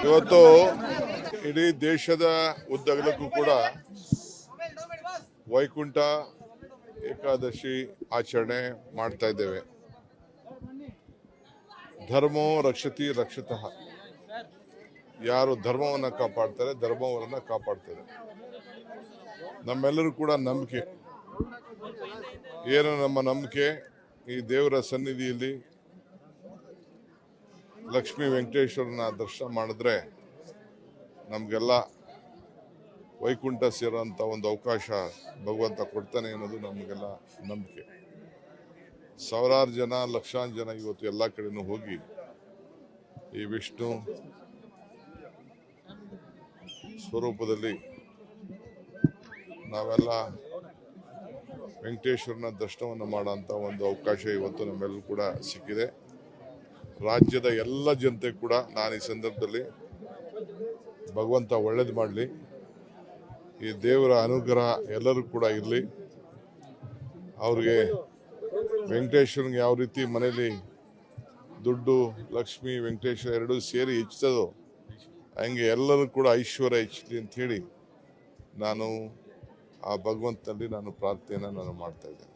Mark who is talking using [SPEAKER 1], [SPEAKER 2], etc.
[SPEAKER 1] ಇವತ್ತು ಇಡೀ ದೇಶದ ಉದ್ದಗಲಕ್ಕೂ ಕೂಡ ವೈಕುಂಠ ಏಕಾದಶಿ ಆಚರಣೆ ಮಾಡ್ತಾ ಇದ್ದೇವೆ. ಧರ್ಮೋ ರಕ್ಷತಿ ರಕ್ಷತಃ. ಯಾರು ಧರ್ಮವನ್ನು ಕಾಪಾಡ್ತಾರೆ ಧರ್ಮವನ್ನ ಕಾಪಾಡ್ತಾರೆ. ನಮ್ಮೆಲ್ಲರೂ ಕೂಡ ನಂಬಿಕೆ ಏನು, ನಮ್ಮ ನಂಬಿಕೆ ಈ ದೇವರ ಸನ್ನಿಧಿಯಲ್ಲಿ ಲಕ್ಷ್ಮೀ ವೆಂಕಟೇಶ್ವರನ ದರ್ಶನ ಮಾಡಿದ್ರೆ ನಮಗೆಲ್ಲ ವೈಕುಂಠ ಸೇರೋಂಥ ಒಂದು ಅವಕಾಶ ಭಗವಂತ ಕೊಡ್ತಾನೆ ಅನ್ನೋದು ನಮಗೆಲ್ಲ ನಂಬಿಕೆ. ಸಾವಿರಾರು ಜನ ಲಕ್ಷಾಂತರ ಜನ ಇವತ್ತು ಎಲ್ಲ ಕಡೆನೂ ಹೋಗಿ ಈ ವಿಷ್ಣು ಸ್ವರೂಪದಲ್ಲಿ ನಾವೆಲ್ಲ ವೆಂಕಟೇಶ್ವರನ ದರ್ಶನವನ್ನು ಮಾಡೋಂಥ ಒಂದು ಅವಕಾಶ ಇವತ್ತು ನಮ್ಮೆಲ್ಲರೂ ಕೂಡ ಸಿಕ್ಕಿದೆ. ರಾಜ್ಯದ ಎಲ್ಲ ಜನತೆ ಕೂಡ ನಾನು ಈ ಸಂದರ್ಭದಲ್ಲಿ ಭಗವಂತ ಒಳ್ಳೇದು ಮಾಡಲಿ, ಈ ದೇವರ ಅನುಗ್ರಹ ಎಲ್ಲರೂ ಕೂಡ ಇರಲಿ. ಅವ್ರಿಗೆ ವೆಂಕಟೇಶ್ವರನಿಗೆ ಯಾವ ರೀತಿ ಮನೇಲಿ ದುಡ್ಡು ಲಕ್ಷ್ಮಿ ವೆಂಕಟೇಶ್ವರ ಎರಡೂ ಸೇರಿ ಹೆಚ್ಚಿಸೋದು ಹಂಗೆ ಎಲ್ಲರೂ ಕೂಡ ಐಶ್ವರ್ಯ ಹೆಚ್ಚಲಿ ಅಂತ ಹೇಳಿ ನಾನು ಆ ಭಗವಂತನಲ್ಲಿ ಪ್ರಾರ್ಥನೆಯನ್ನು ಮಾಡ್ತಾ ಇದ್ದೇನೆ.